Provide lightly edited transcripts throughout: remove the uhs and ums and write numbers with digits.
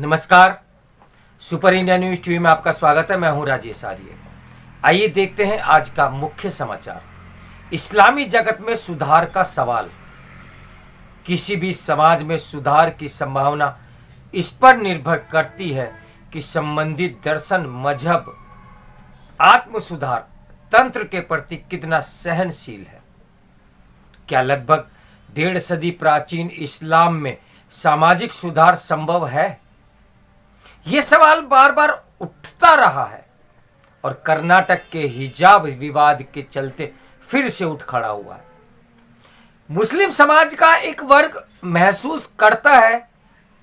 नमस्कार। Super India news TV में आपका स्वागत है। मैं हूं राजेश आर्य। आइए देखते हैं आज का मुख्य समाचार। इस्लामी जगत में सुधार का सवाल। किसी भी समाज में सुधार की संभावना इस पर निर्भर करती है कि संबंधित दर्शन, मजहब, आत्म सुधार तंत्र के प्रति कितना सहनशील है। क्या लगभग 1.5 सदी प्राचीन इस्लाम में सामाजिक सुधार संभव है? यह सवाल बार बार उठता रहा है और कर्नाटक के हिजाब विवाद के चलते फिर से उठ खड़ा हुआ है। मुस्लिम समाज का एक वर्ग महसूस करता है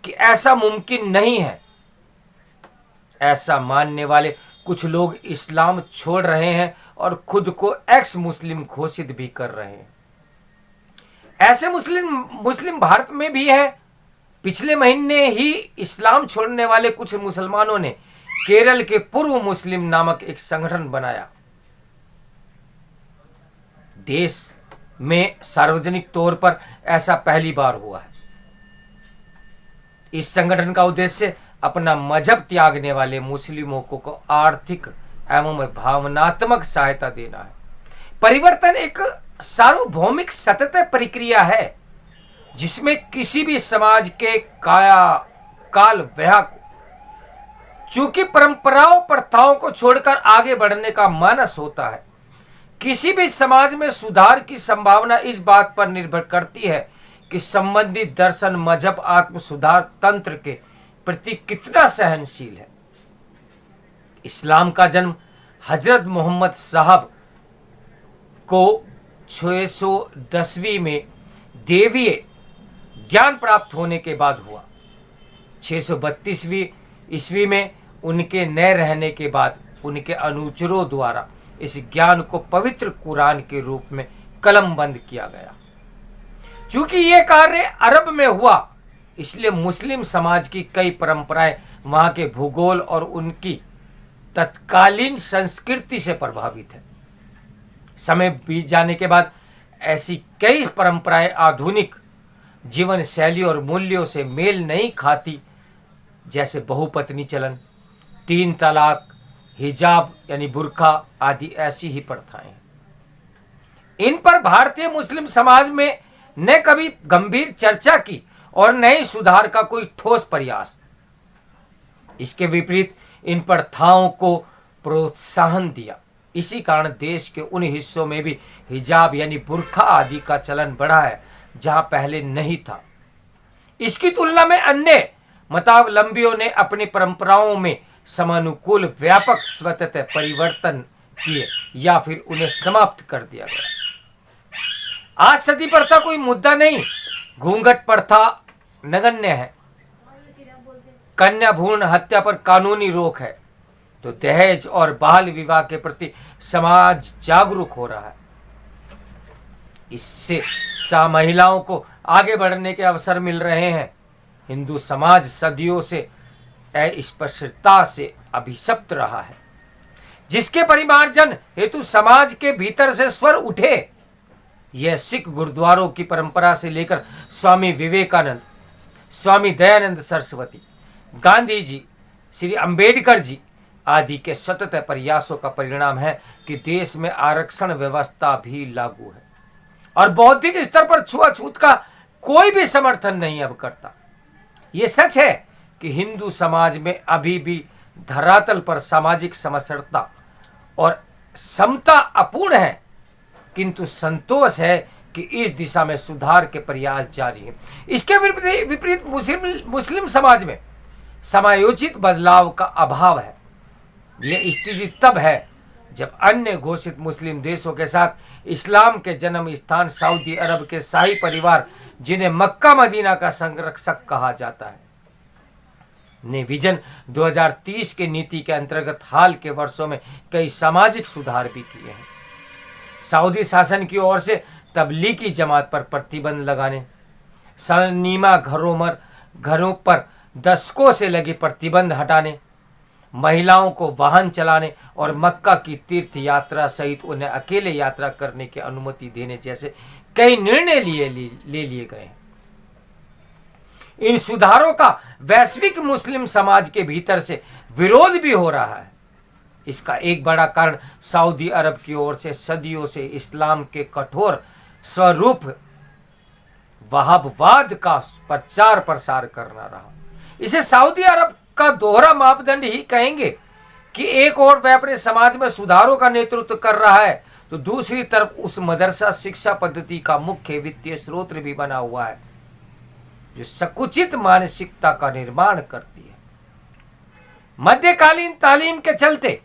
कि ऐसा मुमकिन नहीं है। ऐसा मानने वाले कुछ लोग इस्लाम छोड़ रहे हैं और खुद को एक्स मुस्लिम घोषित भी कर रहे हैं। ऐसे मुस्लिम भारत में भी है। पिछले महीने ही इस्लाम छोड़ने वाले कुछ मुसलमानों ने केरल के पूर्व मुस्लिम नामक एक संगठन बनाया। देश में सार्वजनिक तौर पर ऐसा पहली बार हुआ है। इस संगठन का उद्देश्य अपना मजहब त्यागने वाले मुस्लिमों को आर्थिक एवं भावनात्मक सहायता देना है। परिवर्तन एक सार्वभौमिक सतत प्रक्रिया है जिसमें किसी भी समाज के काल व्यय को चूंकि परंपराओं प्रथाओं को छोड़कर आगे बढ़ने का मानस होता है। किसी भी समाज में सुधार की संभावना इस बात पर निर्भर करती है कि संबंधित दर्शन, मजहब, आत्म सुधार तंत्र के प्रति कितना सहनशील है। इस्लाम का जन्म हजरत मोहम्मद साहब को 610वीं में देवीय ज्ञान प्राप्त होने के बाद हुआ। 632वीं ईस्वी में उनके न रहने के बाद उनके अनुचरों द्वारा इस ज्ञान को पवित्र कुरान के रूप में कलमबंद किया गया। चूंकि यह कार्य अरब में हुआ, इसलिए मुस्लिम समाज की कई परंपराएं वहां के भूगोल और उनकी तत्कालीन संस्कृति से प्रभावित है। समय बीत जाने के बाद ऐसी कई परंपराएं आधुनिक जीवन शैली और मूल्यों से मेल नहीं खाती, जैसे बहुपत्नी चलन, 3 तलाक, हिजाब यानी बुर्का आदि ऐसी ही प्रथाएं। इन पर भारतीय मुस्लिम समाज में न कभी गंभीर चर्चा की और न ही सुधार का कोई ठोस प्रयास। इसके विपरीत इन प्रथाओं को प्रोत्साहन दिया। इसी कारण देश के उन हिस्सों में भी हिजाब यानी बुर्का आदि का चलन बढ़ा है जहां पहले नहीं था। इसकी तुलना में अन्य मतावलंबियों ने अपनी परंपराओं में समानुकूल व्यापक स्वतः परिवर्तन किए या फिर उन्हें समाप्त कर दिया गया। आज सती प्रथा कोई मुद्दा नहीं, घूंघट प्रथा नगण्य है। कन्या भ्रूण हत्या पर कानूनी रोक है, तो दहेज और बाल विवाह के प्रति समाज जागरूक हो रहा है। इससे महिलाओं को आगे बढ़ने के अवसर मिल रहे हैं। हिंदू समाज सदियों से अस्पृश्यता से अभिशप्त रहा है, जिसके परिमार्जन हेतु समाज के भीतर से स्वर उठे। यह सिख गुरुद्वारों की परंपरा से लेकर स्वामी विवेकानंद, स्वामी दयानंद सरस्वती, गांधी जी, श्री अंबेडकर जी आदि के सतत प्रयासों का परिणाम है कि देश में आरक्षण व्यवस्था भी लागू है और बौद्धिक स्तर पर छुआछूत का कोई भी समर्थन नहीं अब करता। ये सच है कि हिंदू समाज में अभी भी धरातल पर सामाजिक समरसता और समता अपूर्ण है, किंतु संतोष है कि इस दिशा में सुधार के प्रयास जारी हैं। इसके विपरीत मुस्लिम समाज में समायोजित बदलाव का अभाव है। यह स्थिति तब है जब अन्य घोषित मुस्लिम देशों के साथ इस्लाम के जन्म स्थान सऊदी अरब के शाही परिवार, जिन्हें मक्का मदीना का संरक्षक कहा जाता है, ने विजन 2030 के नीति के अंतर्गत हाल के वर्षों में कई सामाजिक सुधार भी किए हैं। सऊदी शासन की ओर से तबलीगी जमात पर प्रतिबंध लगाने, सिनेमा घरों पर दशकों से लगे प्रतिबंध हटाने, महिलाओं को वाहन चलाने और मक्का की तीर्थ यात्रा सहित उन्हें अकेले यात्रा करने की अनुमति देने जैसे कई निर्णय ले लिए गए। इन सुधारों का वैश्विक मुस्लिम समाज के भीतर से विरोध भी हो रहा है। इसका एक बड़ा कारण सऊदी अरब की ओर से सदियों से इस्लाम के कठोर स्वरूप वहाबवाद का प्रचार प्रसार करना रहा। इसे सऊदी अरब का दोहरा मापदंड ही कहेंगे कि एक और वह अपने समाज में सुधारों का नेतृत्व कर रहा है, तो दूसरी तरफ उस मदरसा शिक्षा पद्धति का मुख्य वित्तीय स्रोत भी बना हुआ है, जो संकुचित मानसिकता का निर्माण करती है। मध्यकालीन तालीम के चलते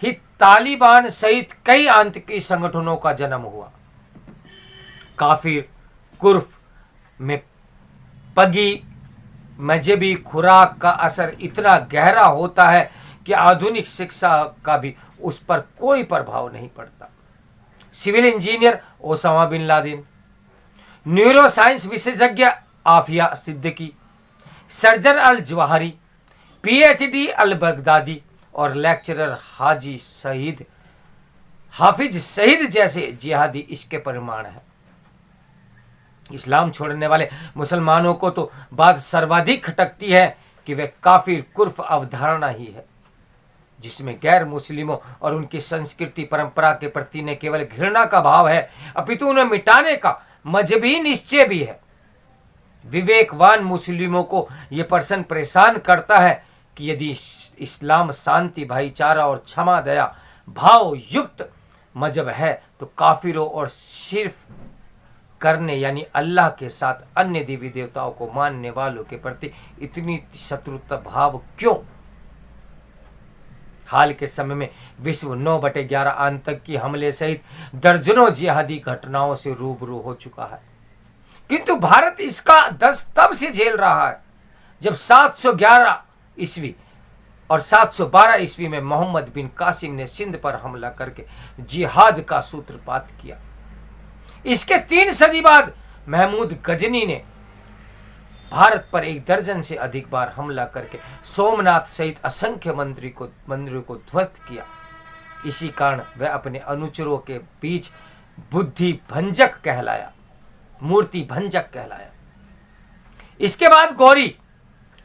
ही तालिबान सहित कई आतंकी संगठनों का जन्म हुआ। काफिर कुर्फ में पगी मजहबी खुराक का असर इतना गहरा होता है कि आधुनिक शिक्षा का भी उस पर कोई प्रभाव नहीं पड़ता। Civil engineer Osama bin Laden, neuro science विशेषज्ञ Aafia Siddiqui, surgeon al Zawahiri, PhD al Baghdadi और लेक्चरर हाफिज सईद जैसे जिहादी इसके परिमाण है। इस्लाम छोड़ने वाले मुसलमानों को तो बात सर्वाधिक खटकती है कि वे काफिर कुर्फ अवधारणा ही है, जिसमें गैर मुस्लिमों और उनकी संस्कृति परंपरा के प्रति न केवल घृणा का भाव है, अपितु उन्हें मिटाने का मजहबी निश्चय भी है। विवेकवान मुस्लिमों को यह प्रश्न परेशान करता है कि यदि इस्लाम शांति, भाईचारा और क्षमा दया भाव युक्त मजहब है, तो काफिरों और सिर्फ करने यानी अल्लाह के साथ अन्य देवी देवताओं को मानने वालों के प्रति इतनी शत्रुता भाव क्यों? हाल के समय में विश्व 9/11 आतंकी हमले सहित दर्जनों जिहादी घटनाओं से रूबरू हो चुका है, किंतु भारत इसका दर्द तब से झेल रहा है जब 711 ईस्वी और 712 ईस्वी में मोहम्मद बिन कासिम ने सिंध पर हमला करके जिहाद का सूत्रपात किया। इसके 3 सदी बाद महमूद गजनी ने भारत पर 1 दर्जन से अधिक बार हमला करके सोमनाथ सहित असंख्य मंदिरों को ध्वस्त किया। इसी कारण वह अपने अनुचरों के बीच बुद्धि भंजक कहलाया, मूर्ति भंजक कहलाया। इसके बाद गौरी,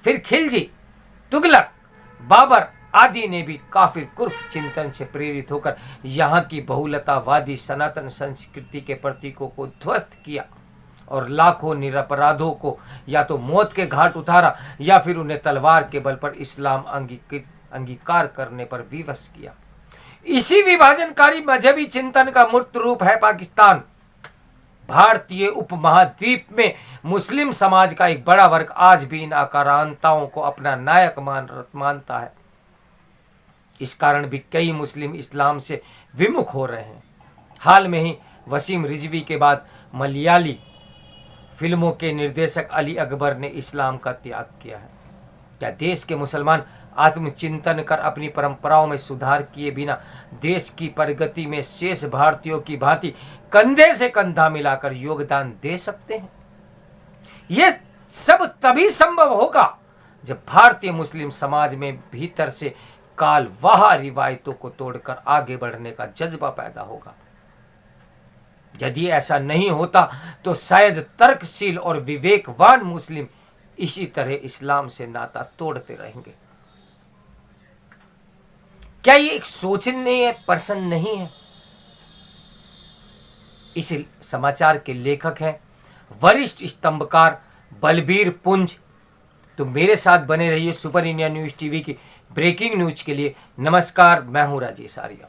फिर खिलजी, तुगलक, बाबर आदि ने भी काफिर कुर्फ चिंतन से प्रेरित होकर यहाँ की बहुलतावादी सनातन संस्कृति के प्रतीकों को ध्वस्त किया और लाखों निरपराधों को या तो मौत के घाट उतारा या फिर उन्हें तलवार के बल पर इस्लाम अंगीकार करने पर विवश किया। इसी विभाजनकारी मजहबी चिंतन का मूर्त रूप है पाकिस्तान। भारतीय उपमहाद्वीप में मुस्लिम समाज का एक बड़ा वर्ग आज भी इन आक्रांताओं को अपना नायक मानता है। इस कारण भी कई मुस्लिम इस्लाम से विमुख हो रहे हैं। हाल में ही वसीम रिजवी के बाद मलयाली फिल्मों के निर्देशक अली अकबर ने इस्लाम का त्याग किया है। क्या देश के मुसलमान आत्मचिंतन कर अपनी परंपराओं में सुधार किए बिना देश की प्रगति में शेष भारतीयों की भांति कंधे से कंधा मिलाकर योगदान दे सकते हैं? यह सब तभी संभव होगा जब भारतीय मुस्लिम समाज में भीतर से कालवाह रिवायतों को तोड़कर आगे बढ़ने का जज्बा पैदा होगा। यदि ऐसा नहीं होता तो शायद तर्कशील और विवेकवान मुस्लिम इसी तरह इस्लाम से नाता तोड़ते रहेंगे। क्या ये एक सोचनीय प्रश्न नहीं है? इस समाचार के लेखक हैं वरिष्ठ स्तंभकार बलबीर पुंज। तो मेरे साथ बने रहिए सुपर इंडिया न्यूज टीवी की ब्रेकिंग न्यूज के लिए। नमस्कार, मैं हूं राजेश आर्या।